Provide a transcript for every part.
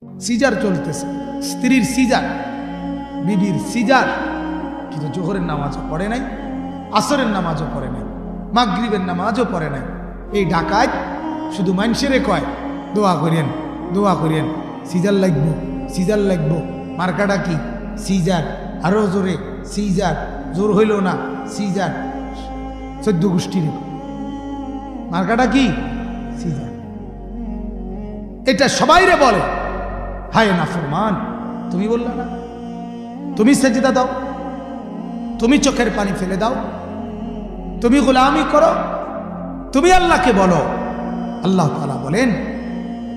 Caesar চলতেছে, স্ত্রীর caesar, বিবির সিজার, কিন্তু জোহরের নামাজও পড়ে নাই, আসরের নামাজও পড়ে নাই, মাগরিবের নামাজও পড়ে নাই। এই ডাকাত শুধু মানুষেরে কয় দোয়া করেন, দোয়া করেন, সিজার লাগবো, সিজার লাগবো। মার্কাটা কি? সিজার। আরো জোরে সিজার, জোর হইল না সিজার। 14 গোষ্ঠীর মার্কাটা কি? সিজার। এটা সবাইরে বলে। হায় নাফরমান, তুমি বললে না? তুমি সেজদা দাও, তুমি চোখের পানি ফেলে দাও, তুমি গোলামি করো, তুমি আল্লাহকে বলো। আল্লাহ তাআলা বলেন,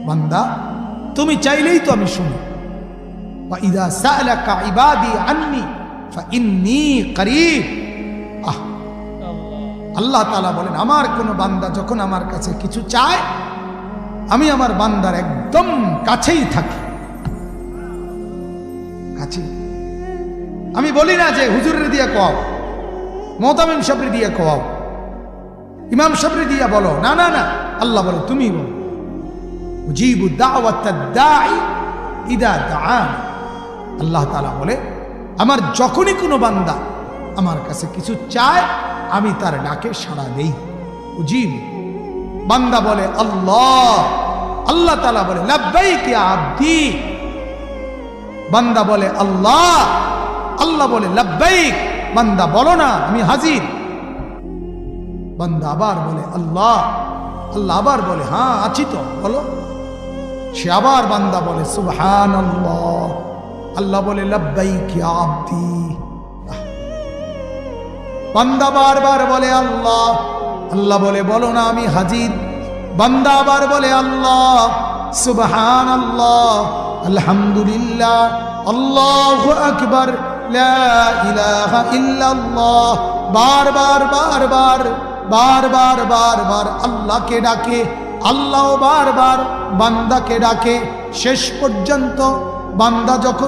বান্দা তুমি চাইলেই তো আমি শুনি। ওয়া ইযা সাআলাকা ইবাদি আন্নী ফাইন্নী করিব। আল্লাহ তাআলা বলেন, আমার কোন বান্দা যখন আমার কাছে কিছু চায়, আমি আমার বান্দার একদম কাছেই থাকি, কাছে। আমি বলি না যে হুজুরের দিয়ে কোয়াও, মুতামিম সাহেবের দিয়ে কোয়াও, ইমাম সাহেবের দিয়ে বলো, না না না, আল্লাহ বলে তুমি বলো। উজিবু দাওয়াতাদ দাঈ ইদা দাআন। আল্লাহ তাআলা বলে, আমার যখনই কোনো বান্দা আমার কাছে কিছু চায়, আমি তার ডাকে সাড়া দেই। উজিবু। বান্দা বলে আল্লাহ, আল্লাহ তাআলা বলে লাব্বাইক ইয়া আবদি। বান্দা বলে আল্লাহ, আল্লাহ বলে লাব্বাইক। বান্দা বলো না আমি হাজির। বান্দা আবার বলে আল্লাহ, আল্লাহ আবার বলে হ্যাঁ আছি তো, বলো। সে আবার বান্দা বলে সুবহানাল্লাহ, আল্লাহ বলে লাব্বাইক ইয়া আবদি। বান্দা বারবার বলে আল্লাহ, আল্লাহ বলে বলো না আমি হাজির। বান্দা আবার বলে আল্লাহ, সুবহানাল্লাহ, আলহামদুলিল্লাহ, আল্লাহু আকবার, লা ইলাহা ইল্লাল্লাহ। বারবার বারবার বারবার বারবার আল্লাহকে ডাকে, আল্লাহ বারবার বান্দাকে ডাকে। শেষ পর্যন্ত বান্দা যখন